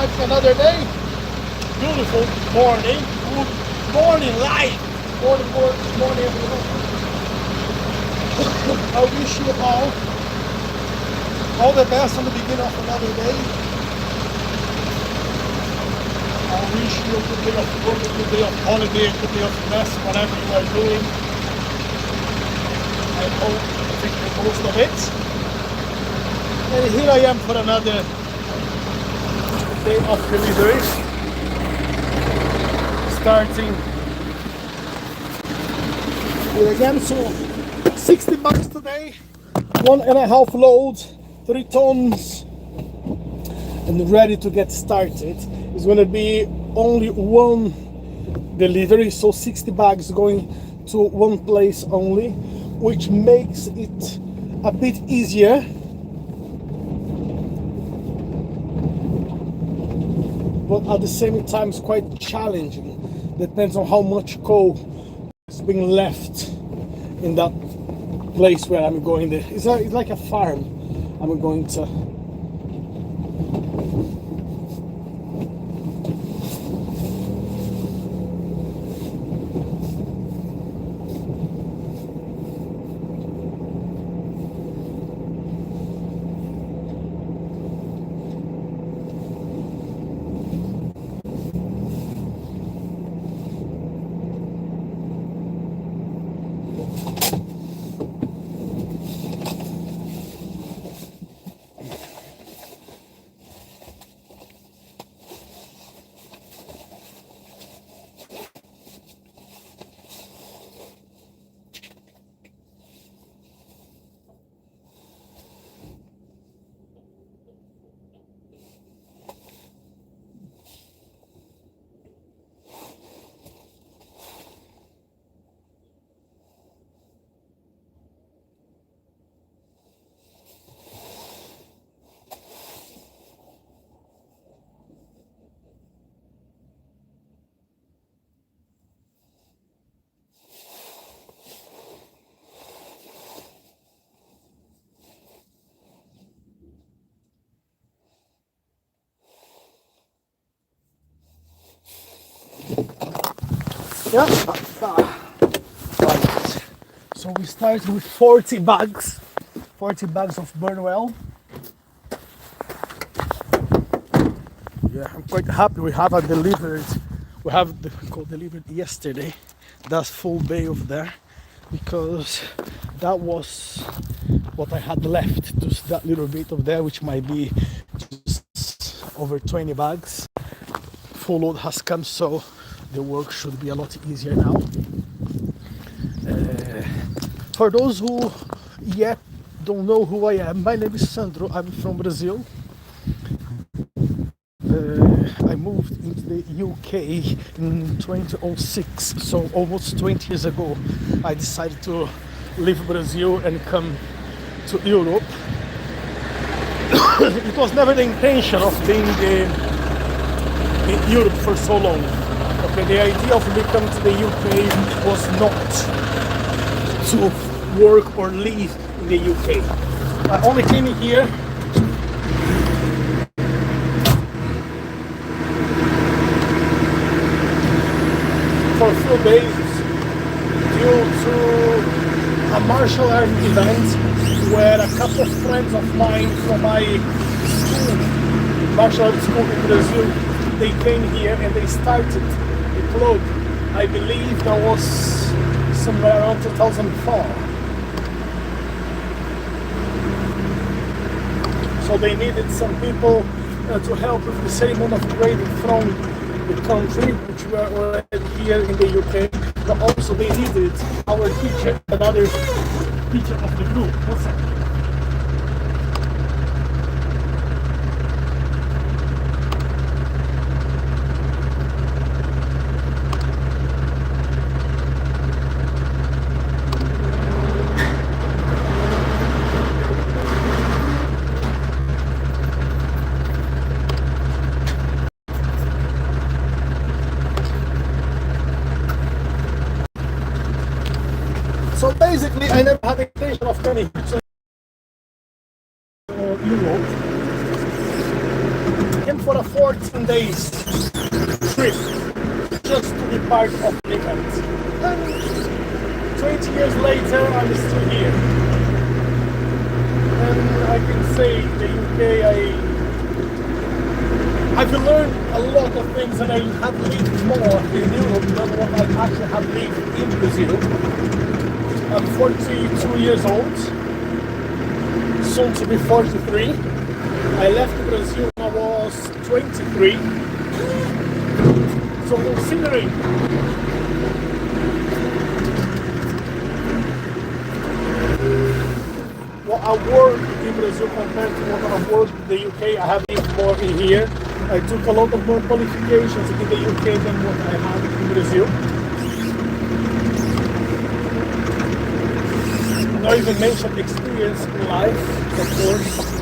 back another day. Beautiful morning. Good morning light. Morning everyone. I wish you all the best on the beginning of another day. I wish you a good day of work, a good day of holiday, a good day of rest, whatever you are doing. I hope you take the most of it. And here I am for another day of delivery. Starting here again, so 60 bucks today, 1.5 loads, 3 tons, and ready to get started. It's going to be only one delivery, so 60 bags going to one place only, which makes it a bit easier. But at the same time, it's quite challenging. Depends on how much coal is being left in that place where I'm going there. It's like a farm I'm going to. Yeah. Right. So we start with 40 bags of Burnwell. Yeah, I'm quite happy we have delivered. We have the coal delivered yesterday. That's full bay over there, because that was what I had left. Just that little bit of there, which might be just over 20 bags. Full load has come, so the work should be a lot easier now. For those who yet don't know who I am, my name is Sandro. I'm from Brazil. I moved into the UK in 2006, so almost 20 years ago. I decided to leave Brazil and come to Europe. It was never the intention of being in Europe for so long. Okay, the idea of me coming to the UK was not to work or live in the UK. I only came here for a few days due to a martial art event where a couple of friends of mine from my school, martial art school in Brazil, they came here and they started the club. I believe that was somewhere around 2004. So they needed some people to help with the ceremony of grading from the country, which were already here in the UK. But also they needed our teacher, another teacher of the group. What's that? So basically, I never had the intention of coming to Europe. I came for a 14 days trip just to be part of the event. And 20 years later, I'm still here. And I can say the UK, I've learned a lot of things, and I have lived more in Europe than what I actually have lived in Brazil. I'm 42 years old, soon to be 43. I left Brazil when I was 23. So considering what I worked in Brazil compared to what I worked in the UK, I have lived more in here. I took a lot of more qualifications in the UK than what I had in Brazil. Not even mention experience in life, of course.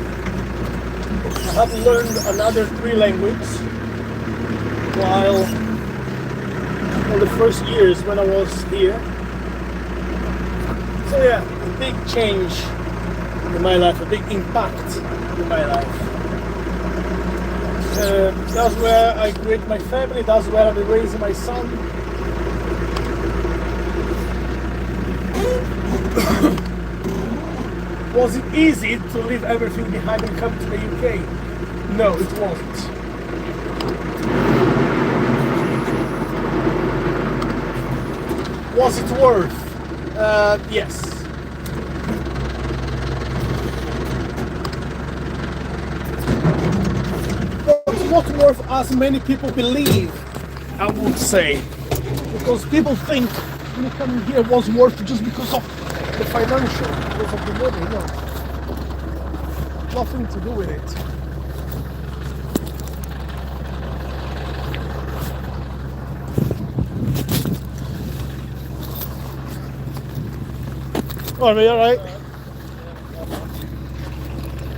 I have learned another 3 languages while in the first years when I was here. So yeah, a big change in my life, a big impact in my life. That's where I create my family, that's where I'll be raising my son. Was it easy to leave everything behind and come to the UK? No, it wasn't. Was it worth? Yes. Not worth as many people believe, I would say, because people think when you come here was worth just because of the financial, because of the money. No, nothing to do with it. Oh, are you all right?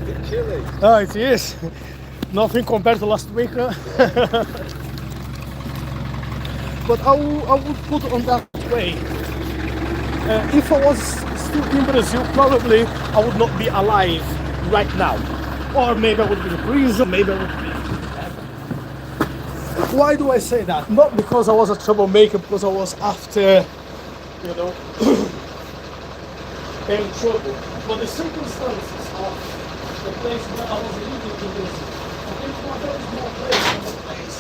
It's chilly. Oh, it is. Nothing compared to last week. But I would put it on that way. If I was still in Brazil, probably I would not be alive right now. Or maybe I would be in prison, maybe I would be. Why do I say that? Not because I was a troublemaker, because I was after, you know, any trouble. But the circumstances of the place where I was living in Brazil. It was a very small place.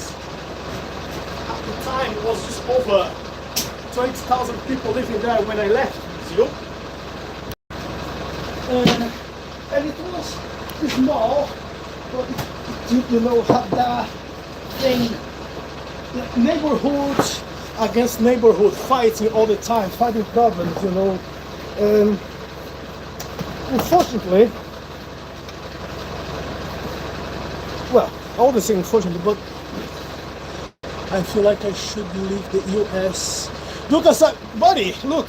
At the time, it was just over 20,000 people living there when I left Brazil. And it was small, but it did, you know, have that thing, neighborhood against neighborhood, fighting all the time, fighting problems, you know. Unfortunately, well, I wouldn't say unfortunately, but I feel like I should leave the US. Because, buddy, look,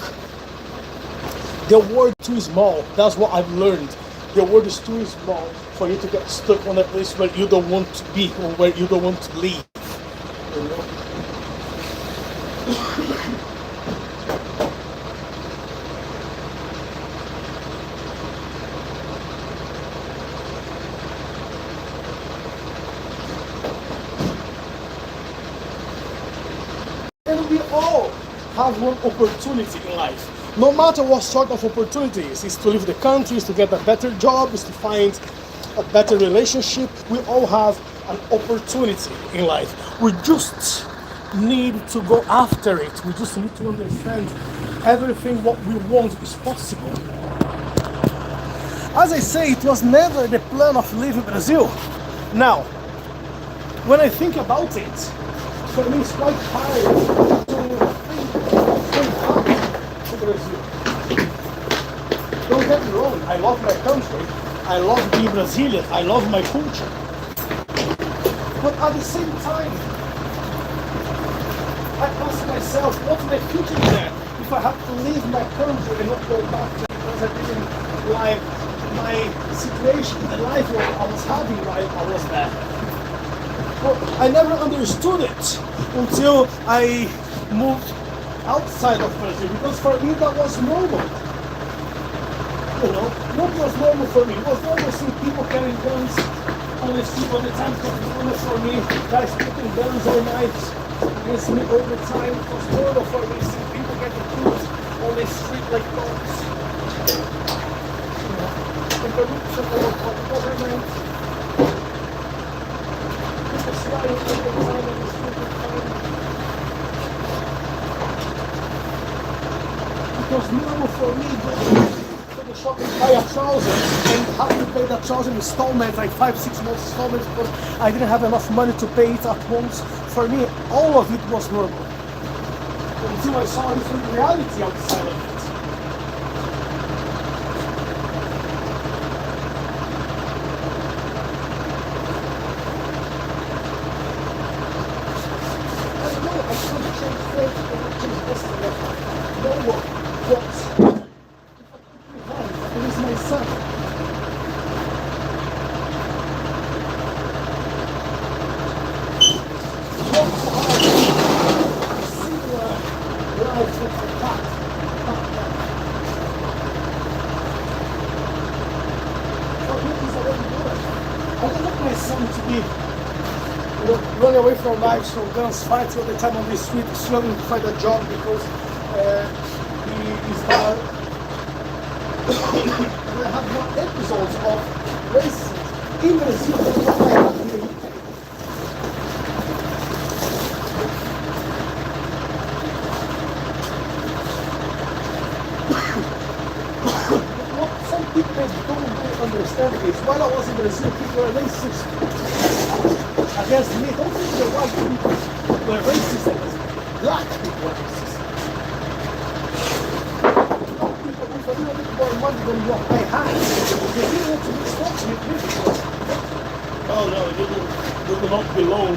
the world is too small. That's what I've learned. The world is too small for you to get stuck on a place where you don't want to be or where you don't want to live. You know? And we all have one opportunity in life. No matter what sort of opportunities, is to leave the country, is to get a better job, is to find a better relationship. We all have an opportunity in life. We just need to go after it. We just need to understand everything what we want is possible. As I say, it was never the plan of leaving Brazil. Now, when I think about it, for me it's quite hard to come to Brazil. Don't get me wrong, I love my country, I love being Brazilian, I love my culture. But at the same time, I ask myself, what's my future there if I have to leave my country and not go back to because I didn't like my situation, the life I was having while I was there. But I never understood it until I moved outside of Brazil, because for me that was normal. You know, what was normal for me? It was normal seeing people carrying guns on the street all the time because for me, guys putting guns or knives against me all the time. It was horrible for me seeing people getting killed on the street like dogs. You know, the corruption of the government. People sliding all the time on the street. Because now for me, to the shop and buy a trouser and have to pay that trouser in installments, like 5-6 months installments, because I didn't have enough money to pay it at once. For me, all of it was horrible. Until I saw a different reality outside of it. I don't know, I can't change faith, I can't change destiny. No one. What? It is my son. What similar life with the cat. For him, he's already good. I don't want my son to be run away from knives, from guns, fights all the time on the street, struggling to find a job because he is not. And I have more episodes of racism in Brazil than what I have in the UK. What some people don't really understand is while I was in Brazil, people were racist against me. Don't think the white people were racist against black people were racist. A little bit more money than what I had. They didn't want to be stuck with me because, oh no, you do not belong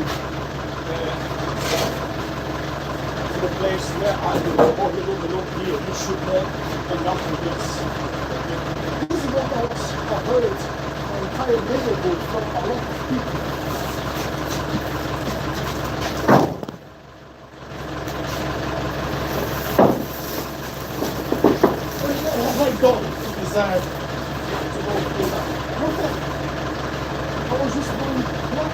to the place where I belong, or you don't belong here. You should not hang up with this. This is what I heard my entire neighborhood from a lot of people. I don't desire to go through that. Nothing. I was just doing what?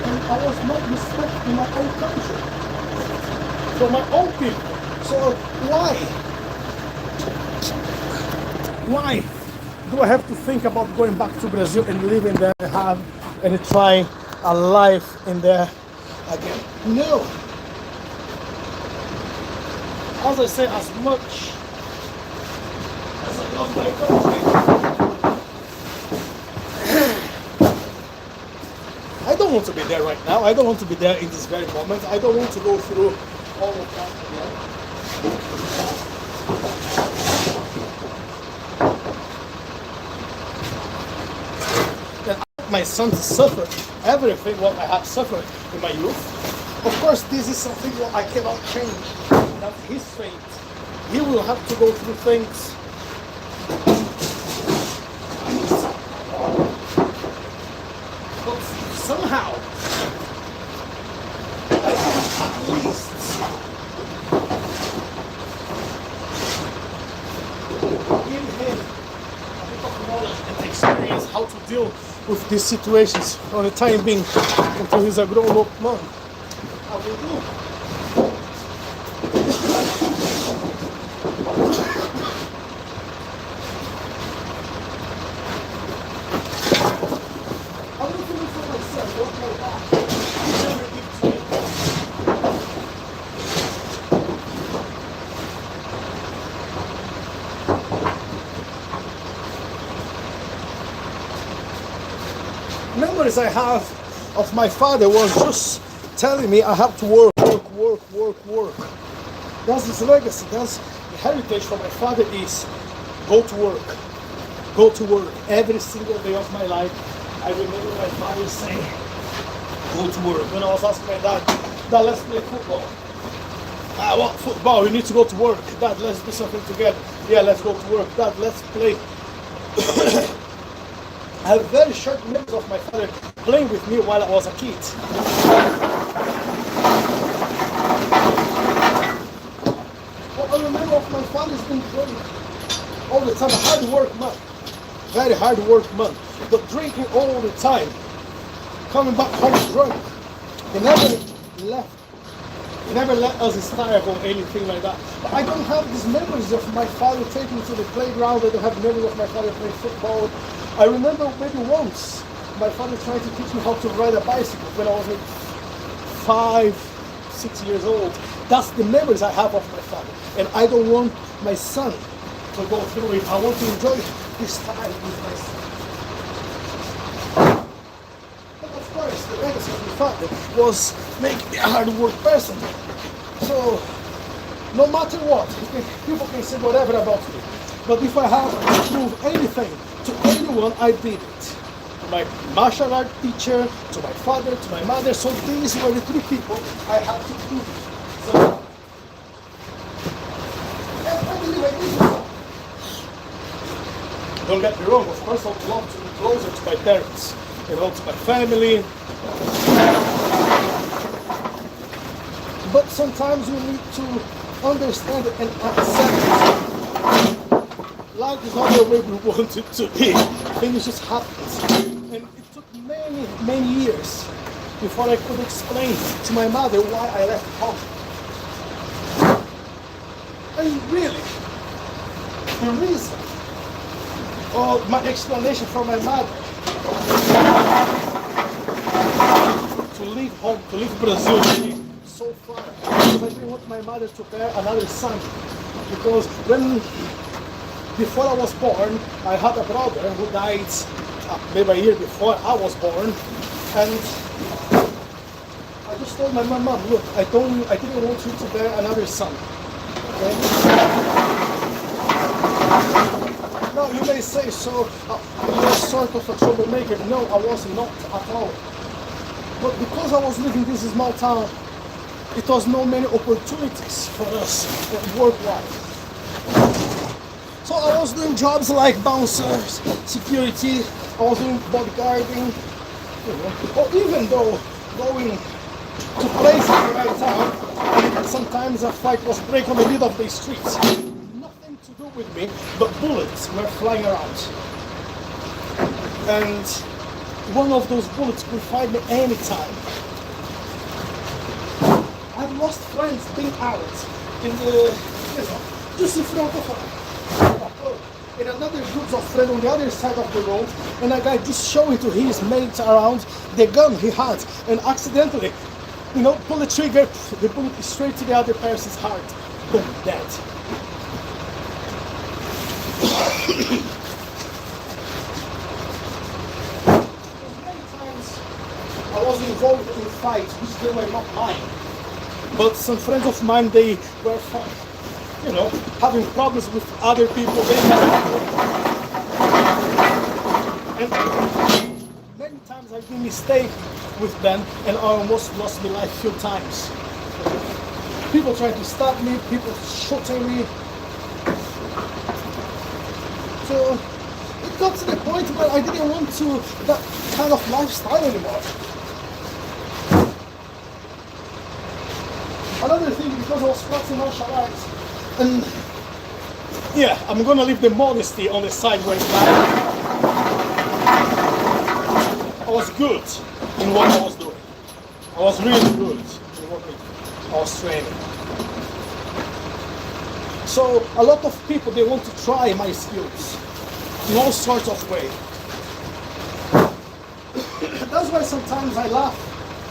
And I was not respecting my own country. For my own people. So why? Why do I have to think about going back to Brazil and living there and try a life in there again? No. As I say, as much as I love my country, I don't want to be there right now. I don't want to be there in this very moment. I don't want to go through all of that again. And I want my son to suffer everything what I have suffered in my youth. Of course, this is something what I cannot change. That's his fate. He will have to go through things. But somehow, I can at least give him a bit of knowledge and experience how to deal with these situations for the time being until he's a grown-up man. I will do. Memories I have of my father was just telling me I have to work. That's his legacy. That's the heritage from my father is go to work. Go to work. Every single day of my life, I remember my father saying, go to work. When I was asking my dad, let's play football. I want football, we need to go to work. Dad, let's do something together. Yeah, let's go to work. Dad, let's play. I have very short memories of my father playing with me while I was a kid. What I remember of my father is being playing. all the time, a hard work man, very hard work man, but drinking all the time, coming back home drunk. He never left. He never let us starve or anything like that. But I don't have these memories of my father taking me to the playground. I don't have memories of my father playing football. I remember maybe once my father tried to teach me how to ride a bicycle when I was like 5, 6 years old. That's the memories I have of my father. And I don't want my son to go through it. I want to enjoy this time with my son. But of course, the legacy of my father was make me a hard work person. So, no matter what, people can say whatever about me. But if I have to prove anything to anyone, I did it. To my martial art teacher, to my father, to my mother. So these were the 3 people I had to prove it. So, and I believe I did it. Don't get me wrong, of course I would love to be closer to my parents, to my family. But sometimes you need to understand and accept life is not the way we want it to be. Things just happen. And it took many, many years before I could explain to my mother why I left home. And really, the reason, or my explanation for my mother to leave home, to leave Brazil so far, because I didn't want my mother to bear another son. Because before I was born, I had a brother who died maybe a year before I was born, and I just told my mom, look, I didn't want you to bear another son. Okay? Now you may say, so you were sort of a troublemaker. No, I was not at all. But because I was living in this small town, it was no many opportunities for us work-wise. So I was doing jobs like bouncers, security, I was doing bodyguarding, or even though going to places right town, and sometimes a fight was breaking on the middle of the streets. Nothing to do with me, but bullets were flying around. And one of those bullets could find me anytime. I've lost friends being out in the, just in front of her. And another group of friends on the other side of the road, and a guy just showing to his mates around the gun he had, and accidentally, pull the trigger, the bullet is straight to the other person's heart. Boom, dead. Many times I was involved in fights which they were not mine. But some friends of mine, they were having problems with other people. And many times I made mistakes with them, and I almost lost my life a few times. People trying to stop me, people shooting me. So it got to the point where I didn't want that kind of lifestyle anymore. Another thing, because I was practicing martial arts, and I'm gonna leave the modesty on the side where it's like, I was good in what I was doing. I was really good in what I was training. So a lot of people, they want to try my skills in all sorts of ways. That's why sometimes I laugh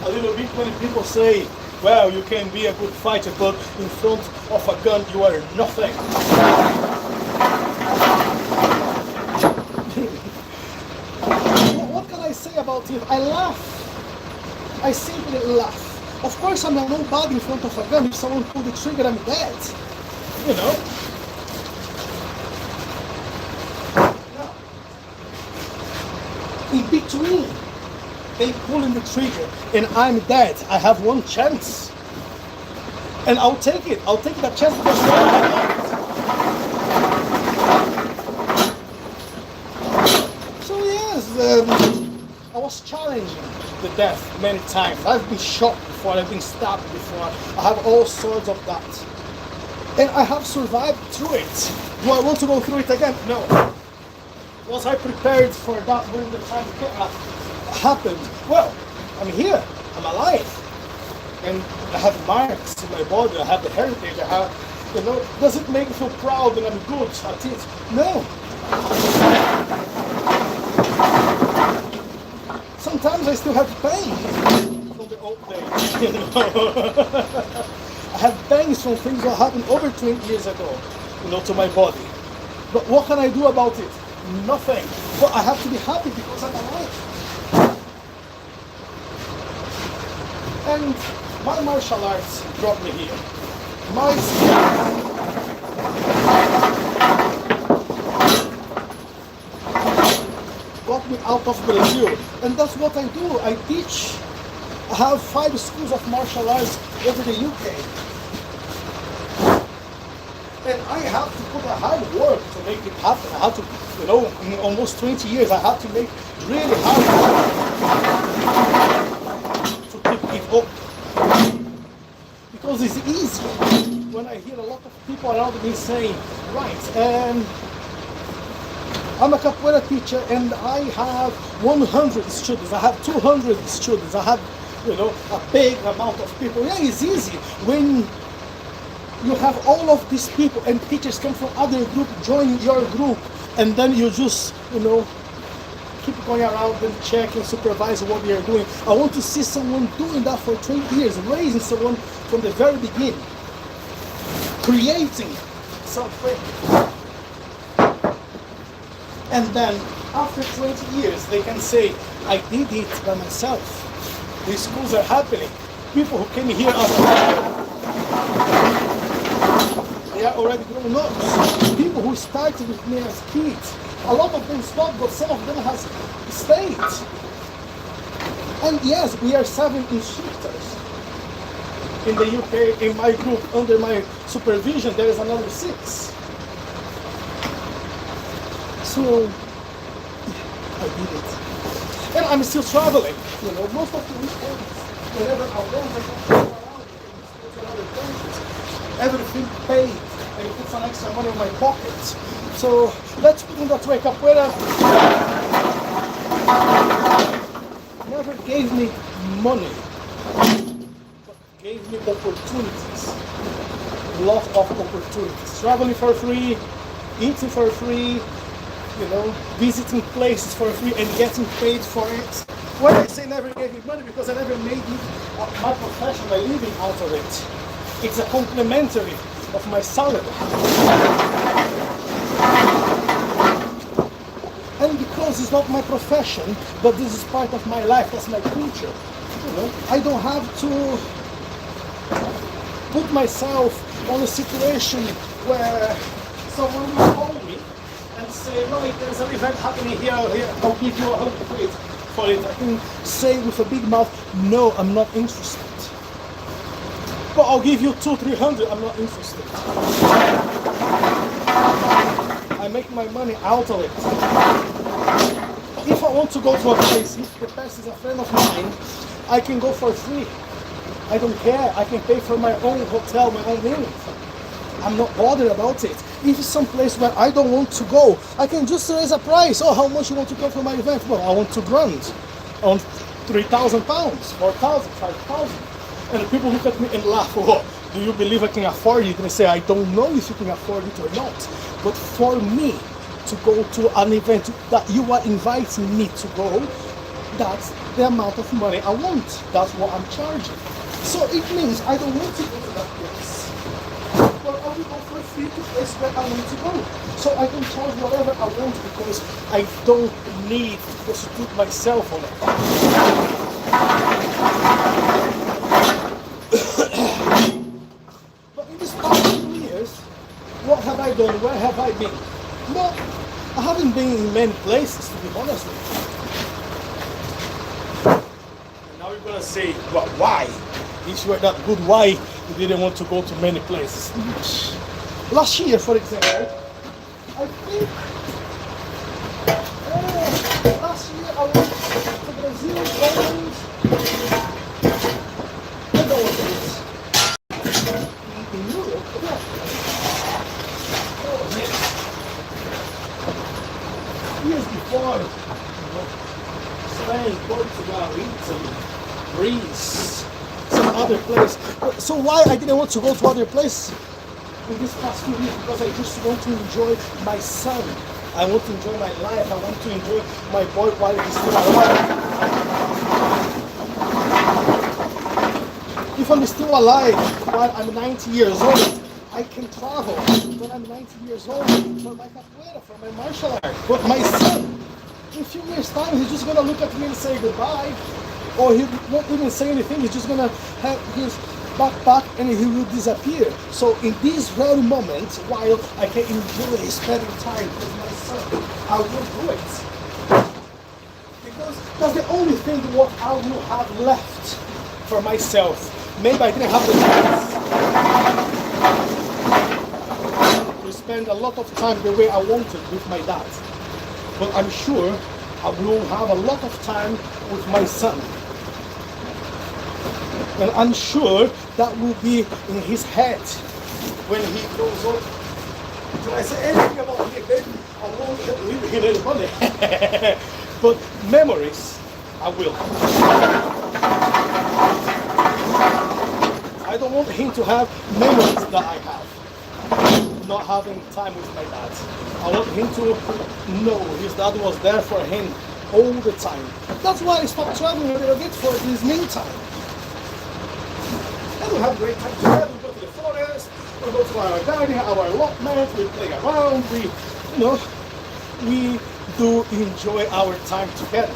a little bit when people say, well, you can be a good fighter, but in front of a gun you are nothing. What can I say about it? I laugh. I simply laugh. Of course I'm a nobody in front of a gun. If someone pull the trigger, I'm dead. Now, in between they pulling the trigger and I'm dead, I have one chance, and I'll take it. I'll take that chance because so yes, I was challenging the death many times. I've been shot before, I've been stabbed before, I have all sorts of that. And I have survived through it. Do I want to go through it again? No. Was I prepared for that when the time happened? Well, I'm here. I'm alive. And I have marks in my body. I have the heritage. I have, does it make me feel proud and I'm good at it? No. Sometimes I still have pain from the old days. I have pains from things that happened over 20 years ago, to my body. But what can I do about it? Nothing. But I have to be happy because I'm alive. And my martial arts brought me here. My skills got me out of Brazil. And that's what I do. I teach. I have 5 schools of martial arts over the UK. And I have to put a hard work to make it happen. I have to, in almost 20 years, I have to make really hard work to keep it up. Because it's easy when I hear a lot of people around me saying, right, I'm a capoeira teacher and I have 100 students, I have 200 students, I have, a big amount of people. Yeah, it's easy when you have all of these people and teachers come from other group, join your group, and then you just, keep going around and check and supervise what they are doing. I want to see someone doing that for 20 years, raising someone from the very beginning, creating something. And then after 20 years, they can say, I did it by myself. These schools are happening. People who came here after they are already grown ups. People who started with me as kids. A lot of them stopped, but some of them has stayed. And yes, we are 7 instructors in the UK. In my group, under my supervision, there is another 6. So I did it. And I'm still traveling. Most of the weekends, whenever I want, I go around to other countries. Everything paid, and it puts some extra money in my pocket. So let's put in that way. Capoeira never gave me money, but gave me opportunities. Lot of opportunities. Traveling for free, eating for free, visiting places for free and getting paid for it. When I say never gave me money, because I never made it my profession, my living out of it. It's a complementary of my salary. And because it's not my profession, but this is part of my life, that's my culture. I don't have to put myself on a situation where someone will call me and say, right, there's an event happening here, I'll give you 100 quid for it. I can say with a big mouth, no, I'm not interested. But I'll give you 200-300, I'm not interested. I make my money out of it. If I want to go to a place, if the person is a friend of mine, I can go for free. I don't care, I can pay for my own hotel, my own meal. I'm not bothered about it. If it's some place where I don't want to go, I can just raise a price. Oh, how much you want to come for my event? Well, I want £2,000. I want £3,000, 4,000, 5,000. And the people look at me and laugh. Oh, do you believe I can afford it? And I say, I don't know if you can afford it or not. But for me to go to an event that you are inviting me to go, that's the amount of money I want. That's what I'm charging. So it means I don't want to go to that place. But I will go for free to place where I want to go. So I can charge whatever I want because I don't need to prostitute myself on it. But in this past 2 years, what have I done? Where have I been? Well, I haven't been in many places, to be honest with you. And now you're gonna say, well, why? If you were that good, why you didn't want to go to many places? Last year, for example, I think last year I went to Brazil, Poland, and all of this. In Europe, yeah. Spain, Portugal, Italy, Greece, some other place. So why I didn't want to go to other place in this past few weeks? Because I just want to enjoy my son. I want to enjoy my life. I want to enjoy my boy while he's still alive. If I'm still alive while I'm 90 years old, I can travel when I'm 90 years old for my capoeira, for my martial art. But my son, in a few years' time, he's just gonna look at me and say goodbye, or he won't even say anything. He's just gonna have his backpack and he will disappear. So in this very moment, while I can enjoy spending time with my son, I will do it. Because that's the only thing what I will have left for myself. Maybe I didn't have the chance to spend a lot of time the way I wanted with my dad. But I'm sure I will have a lot of time with my son. And I'm sure that will be in his head when he grows up. Can I say anything about him? Then I won't leave him any money. But memories, I will. I don't want him to have memories that I have, not having time with my dad. I want him to know his dad was there for him all the time. That's why I stopped traveling a little bit for this meantime. And we have a great time together. We go to the forest, we go to our garden, our allotment, we play around, we do enjoy our time together.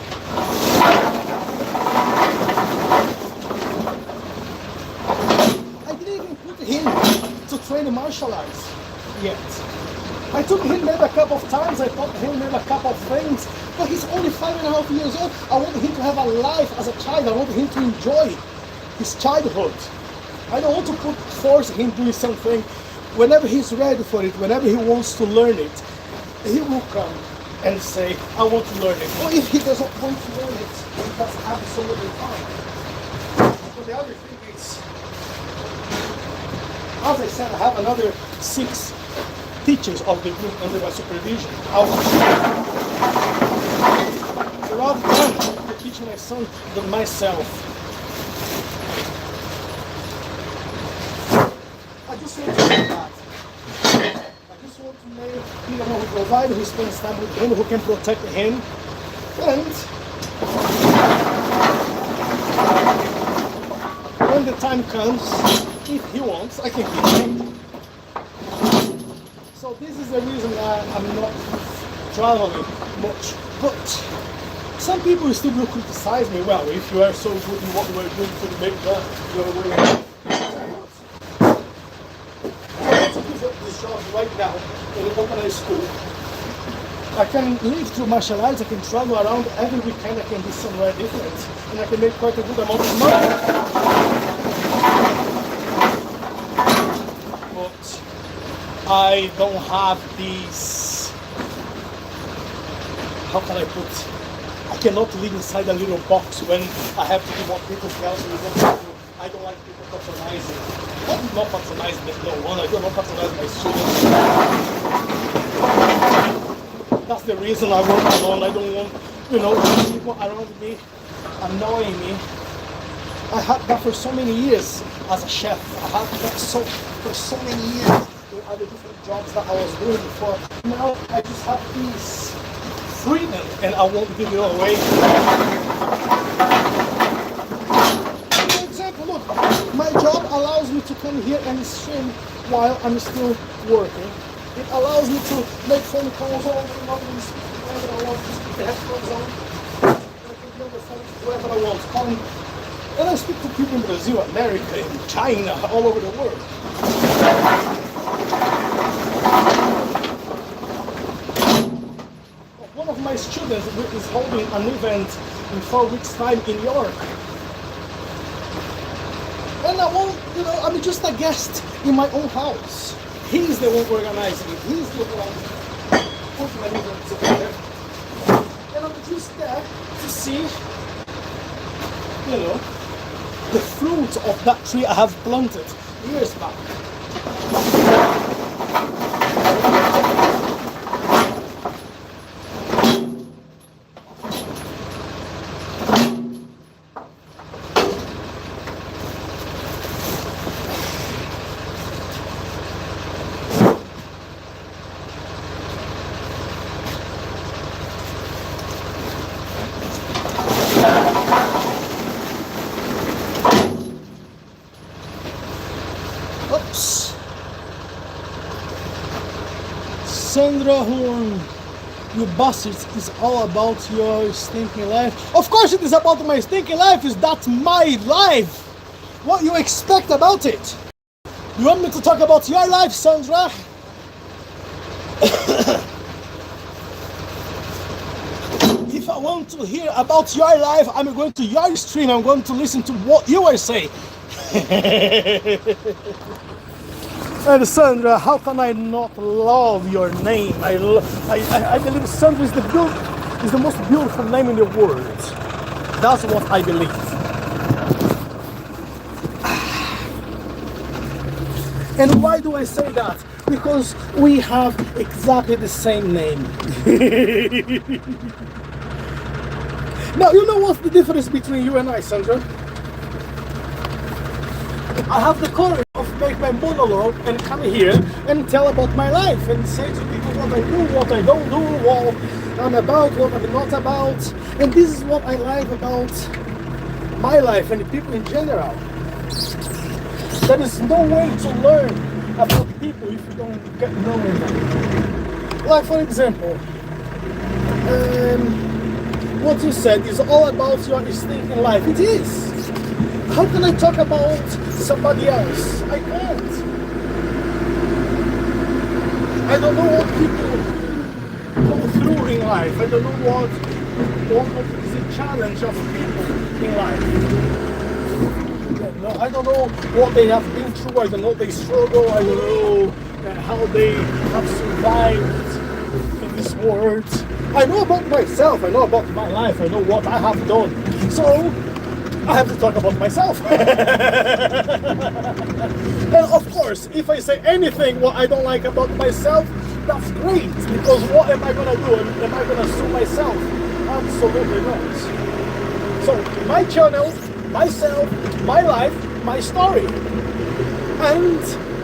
Him to train in martial arts yet. I took him maybe a couple of times, I taught him maybe a couple of things, but he's only 5.5 years old. I want him to have a life as a child. I want him to enjoy his childhood. I don't want to force him doing something. Whenever he's ready for it, whenever he wants to learn it, he will come and say, I want to learn it. Or if he doesn't want to learn it, that's absolutely fine. But the other thing is, as I said, I have another 6 teachers of the group under my supervision. Rather than teaching my son than myself. I just want to do that. I just want to be the one who provides, who spends time with him, who can protect him. And when the time comes, if he wants, I can keep him. So this is the reason why I'm not traveling much. But some people still will criticize me. Well, if you are so good in what you are doing to make your way. I'm going to give up this job right now in the open school. I can live through martial arts. I can travel around every weekend. I can be somewhere different, and I can make quite a good amount of money. I don't have these, how can I put, I cannot live inside a little box when I have to do what people tell me. I don't like people patronizing. I'm not patronizing no one, I don't patronize my students. That's the reason I work alone. I don't want, people around me annoying me. I had that for so many years as a chef. I had that for so many years. Other different jobs that I was doing before. Now I just have this freedom and I won't give it away. For example, look, my job allows me to come here and stream while I'm still working. It allows me to make phone calls all day long and speak whenever I want to speak the headphones on. I can be on the phone wherever I want. And I speak to people in Brazil, America, in China, all over the world. One of my students is holding an event in 4 weeks' time in York. And I'm just a guest in my own house. He's the one organizing it. He's the one putting my event together. And I'm just there to see, the fruit of that tree I have planted years back. Sandra Horn, you bastards, is all about your stinking life. Of course it is about my stinking life, is that's my life. What you expect about it? You want me to talk about your life, Sandra? If I want to hear about your life, I'm going to your stream, I'm going to listen to what you are saying. And Sandra, how can I not love your name? I believe Sandra is the most beautiful name in the world. That's what I believe. And why do I say that? Because we have exactly the same name. Now, you know what's the difference between you and I, Sandra? I have the courage of make my monologue and come here and tell about my life and say to people what I do, what I don't do, what I'm about, what I'm not about. And this is what I like about my life and the people in general. There is no way to learn about people if you don't get knowing them. Like for example, what you said is all about your stinking life. It is. How can I talk about somebody else? I can't. I don't know what people go through in life. I don't know what is the challenge of people in life. No, I don't know what they have been through. I don't know they struggle. I don't know how they have survived in this world. I know about myself. I know about my life. I know what I have done. So I have to talk about myself. And of course, if I say anything what I don't like about myself, that's great. Because what am I gonna do? Am I gonna sue myself? Absolutely not. So my channel, myself, my life, my story. And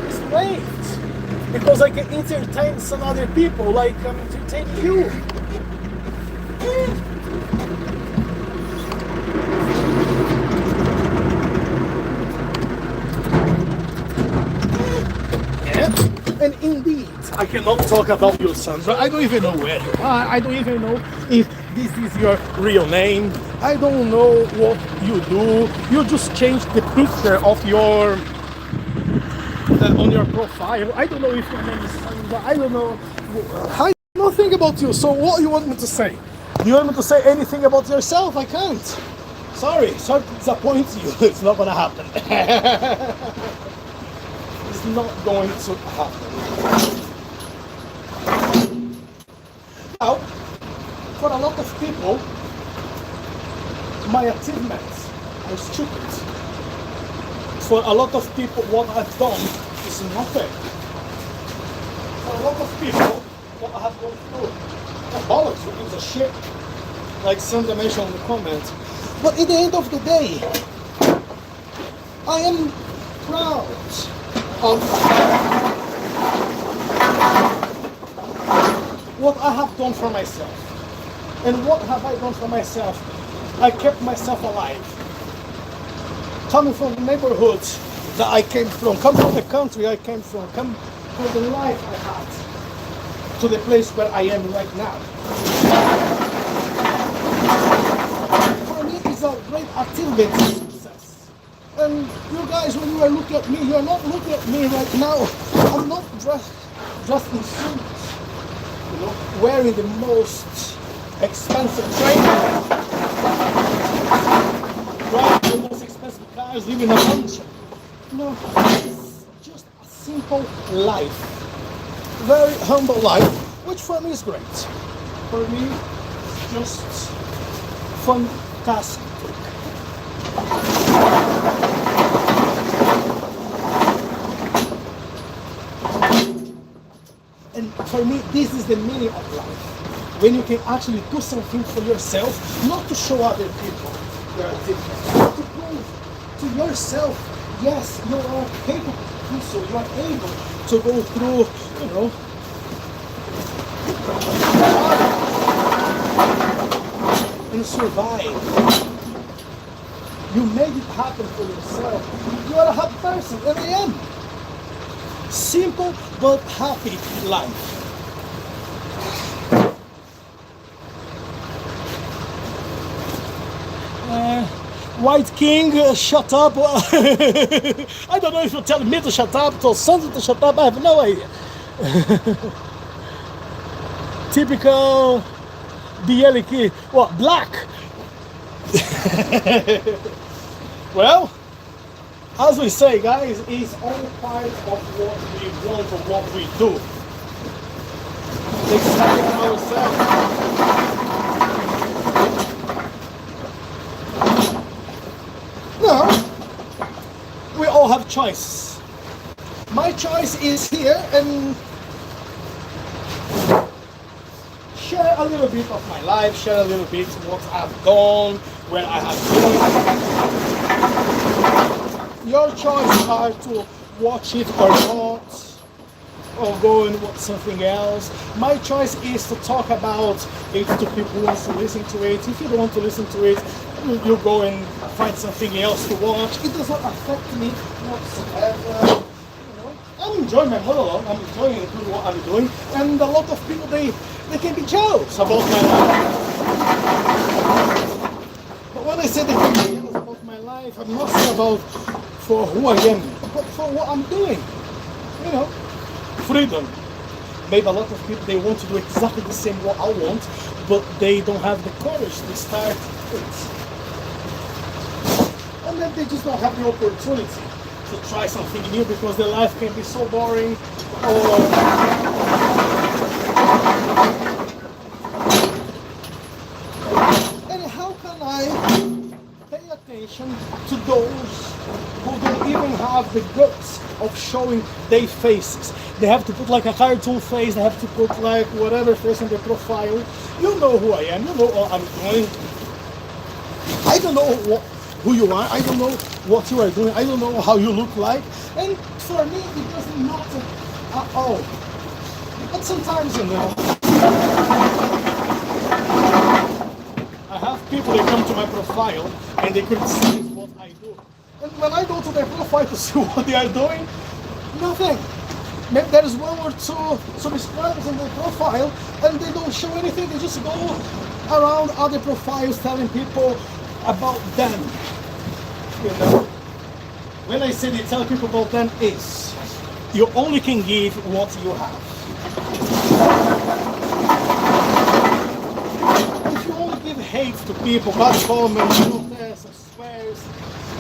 it's great. Because I can entertain some other people like I'm entertaining you. And indeed, I cannot talk about you, Sandra. I don't even know where you are. I don't even know if this is your real name. I don't know what you do. You just changed the picture of your on your profile. I don't know if your name is Sandra. I don't know. I know nothing about you. So what do you want me to say? Do you want me to say anything about yourself? I can't. Sorry to disappoint you. It's not gonna happen. It's not going to happen. Now, for a lot of people, my achievements are stupid. For a lot of people, what I've done is nothing. For a lot of people, what I have gone through, bollocks, who gives a shit? Like Sandra mentioned in the comments. But at the end of the day, I am proud of what I have done for myself. And what have I done for myself? I kept myself alive. Coming from the neighborhood that I came from, coming from the country I came from, coming from the life I had, to the place where I am right now. For me, it's a great achievement and success. And you guys, when you are looking at me, you are not looking at me right now. I'm not dressed in suits, you know, wearing the most expensive training, driving the most expensive cars, living in a mansion. No, it's just a simple life, very humble life, which for me is great. For me, it's just fantastic. And for me, this is the meaning of life. When you can actually do something for yourself, not to show other people your achievements, but to prove to yourself, yes, you are capable to do so. You are able to go through, you know, and survive. You made it happen for yourself. You are a happy person, and I am. Simple but happy life. White King, shut up. I don't know if you're telling me to shut up, or something to shut up, I have no idea. Typical Bieliki. What, black? Well, as we say, guys, it's all part of what we want or what we do. Exactly ourselves. No, we all have choices. My choice is here, and share a little bit of my life, share a little bit what I've done, where I have been. Your choice are to watch it or not, or go and watch something else. My choice is to talk about it to people who want to listen to it. If you don't want to listen to it, you go and find something else to watch. It does not affect me whatsoever. I'm enjoying my monologue, I'm enjoying what I'm doing, and a lot of people, they can be jealous about my life. But when I say they can be jealous about my life, I'm not saying about for who I am, but for what I'm doing. You know, freedom. Maybe a lot of people, they want to do exactly the same what I want, but they don't have the courage to start it. And then they just don't have the opportunity to try something new because their life can be so boring, or and how can I pay attention to those who don't even have the guts of showing their faces? They have to put like a cartoon face, they have to put like whatever face in their profile. You know who I am, you know what I'm doing. I don't know who you are, I don't know what you are doing, I don't know how you look like, and for me it doesn't matter at all. But sometimes, you know, I have people that come to my profile and they criticize what I do. And when I go to their profile to see what they are doing, nothing. Maybe there is one or two subscribers in their profile and they don't show anything, they just go around other profiles telling people about them. You know, when I say they tell people about them, is you only can give what you have. If you only give hate to people, bad comments, protests, swears,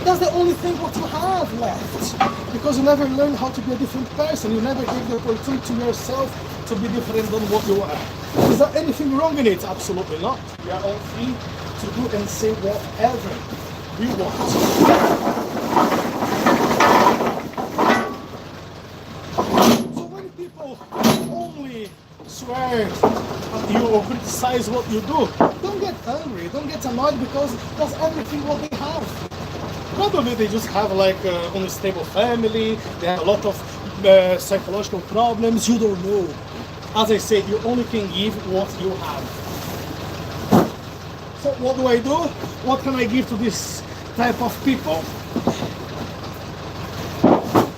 that's the only thing what you have left. Because you never learn how to be a different person. You never give the opportunity to yourself to be different than what you are. Is there anything wrong in it? Absolutely not. We are all free to do and say whatever we want. So when people only swear at you or criticize what you do, don't get angry, don't get annoyed, because that's everything what they have. Probably they just have like an unstable family, they have a lot of psychological problems, you don't know. As I said, you only can give what you have. So what do? What can I give to this type of people?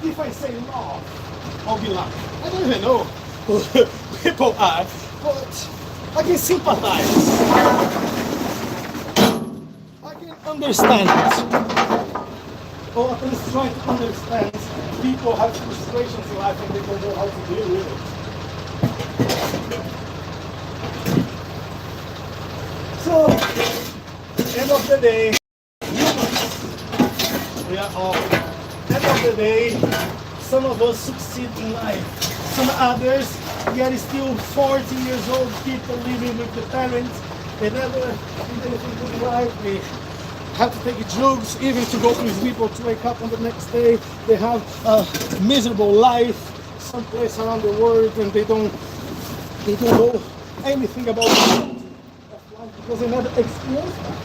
If I say love, I'll be like, I don't even know who people are, but I can sympathize. I can understand. Or at least try to understand. People have frustrations in life and they don't know how to deal with it. So, end of the day, we are all. End of the day, some of us succeed in life. Some others, they are still 40 years old people living with the parents. They never did anything good in life. They have to take drugs even to go to sleep or to wake up on the next day. They have a miserable life someplace around the world, and they don't know anything about life because they never experienced that.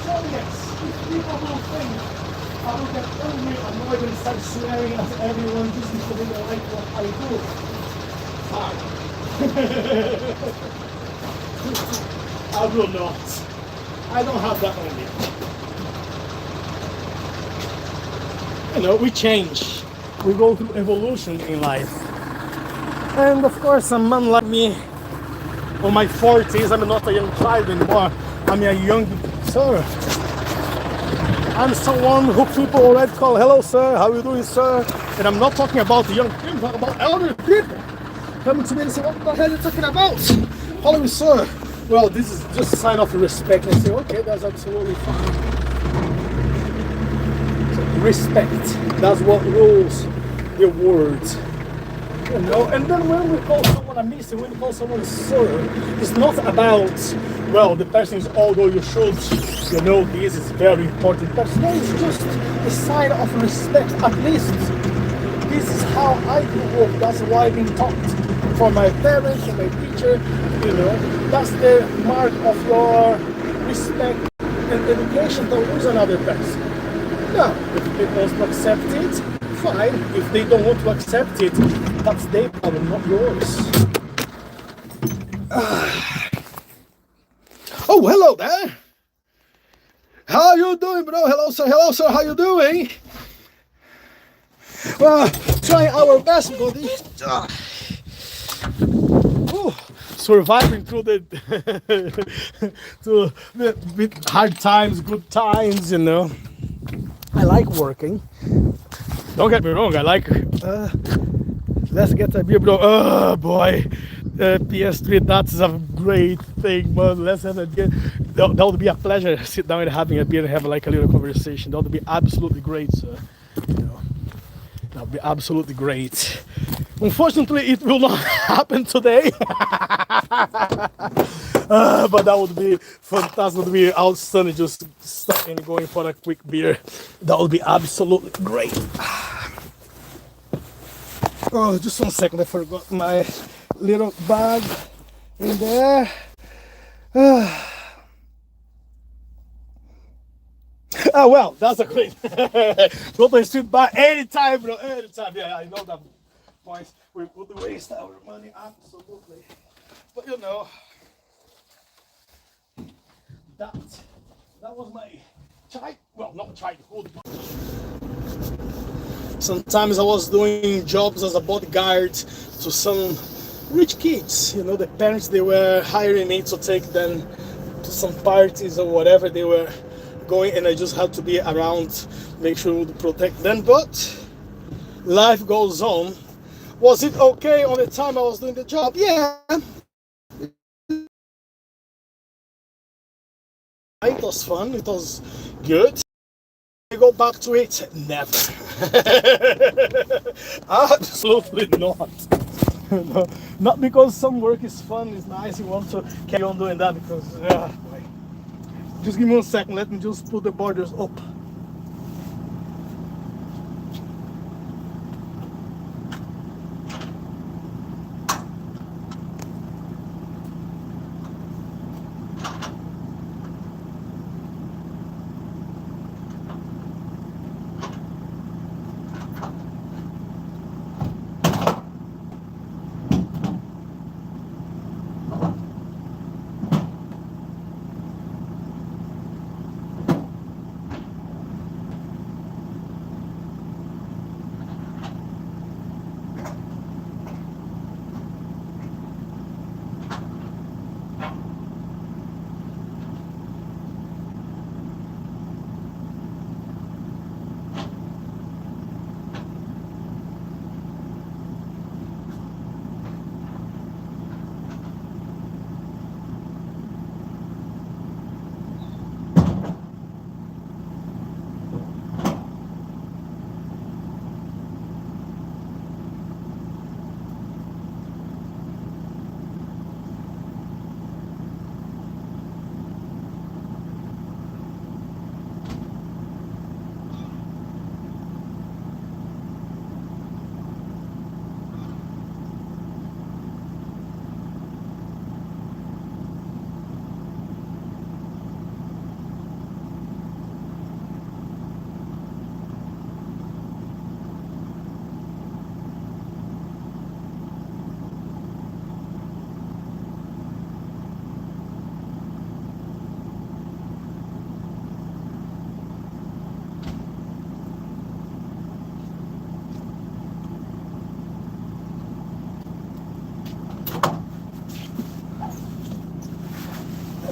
So yes, if people will think I will get angry, annoyed, and start swearing at everyone just because they don't like what I do, fine. I will not. I don't have that on me. You know, we change. We go through evolution in life. And of course, a man like me, on my 40s. I'm not a young child anymore. I'm a young sir. I'm someone who people already call, hello sir, how you doing sir? And I'm not talking about young people, I'm talking about elder people coming to me and say, what the hell are you talking about? Hello me sir. Well, this is just a sign of respect. And say, okay, that's absolutely fine. So respect, that's what rules the words. You know, and then when we call someone a mister, when we call someone a sir, it's not about, well, the person is although you should, you know, this is very important person. No, it's just a sign of respect. At least this is how I grew up. That's why I've been taught from my parents, from my teacher, you know. That's the mark of your respect and education towards another person. Now, if people want to accept it, fine. If they don't want to accept it, that's their problem, not yours. Oh, hello there. How you doing, bro? Hello, sir. How you doing? Well, trying our best, buddy. Surviving through the with hard times, good times, you know. I like working. Don't get me wrong, I like. Let's get a beer, bro. Oh boy, PS3. That's a great thing, but let's have a beer. That would be a pleasure. Sit down and having a beer and have like a little conversation. That would be absolutely great, sir. You know, that would be absolutely great. Unfortunately, it will not happen today. But that would be fantastic. It would be outstanding. Just stop and going for a quick beer. That would be absolutely great. Oh, just 1 second. I forgot my little bag in there. Oh well, that's a great. Go to the street bar anytime, bro. Anytime. Yeah, I know that. Point. We would waste our money, absolutely. But you know, that was my child. Well, not childhood. But sometimes I was doing jobs as a bodyguard to some rich kids. You know, the parents, they were hiring me to take them to some parties or whatever they were going, and I just had to be around, make sure to protect them. But life goes on. Was it okay on the time I was doing the job? Yeah. It was fun. It was good. I go back to it? Never. Absolutely not. No, not because some work is fun, is nice, you want to carry on doing that because, just give me 1 second, let me just put the borders up.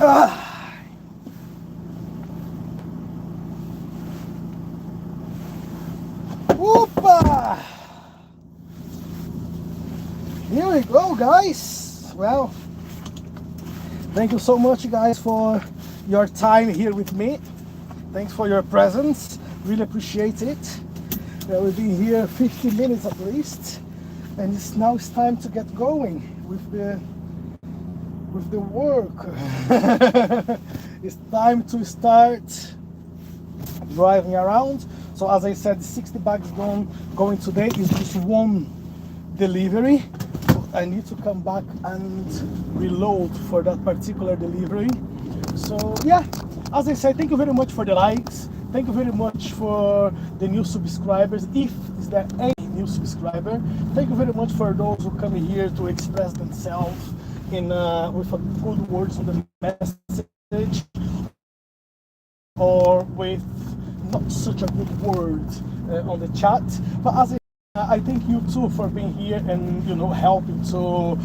Ah. Whoopa! Here we go, guys. Well, thank you so much, guys, for your time here with me. Thanks for your presence. Really appreciate it. We've been here 50 minutes at least, and it's time to get going with the work. It's time to start driving around. So as I said, 60 bags going today is just one delivery. So I need to come back and reload for that particular delivery. So yeah, as I said, thank you very much for the likes. Thank you very much for the new subscribers. If is there any new subscriber, thank you very much for those who come here to express themselves in with a good words on the message, or with not such a good word on the chat. But as I thank you too for being here and helping to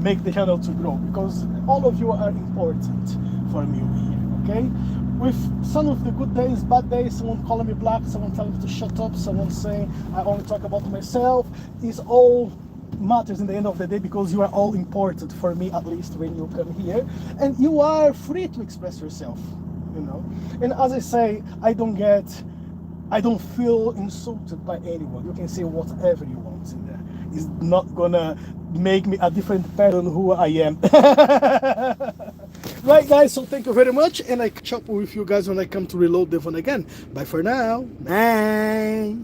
make the channel to grow, because all of you are important for me here. Okay, with some of the good days, bad days, someone calling me black, someone telling me to shut up, someone saying I only talk about myself, is all matters in the end of the day, because you are all important for me, at least when you come here, and you are free to express yourself. And as I say, I don't feel insulted by anyone. You can say whatever you want in there. It's not gonna make me a different person who I am. Right, guys, so thank you very much, and I catch up with you guys when I come to reload the phone again. Bye for now. Bye.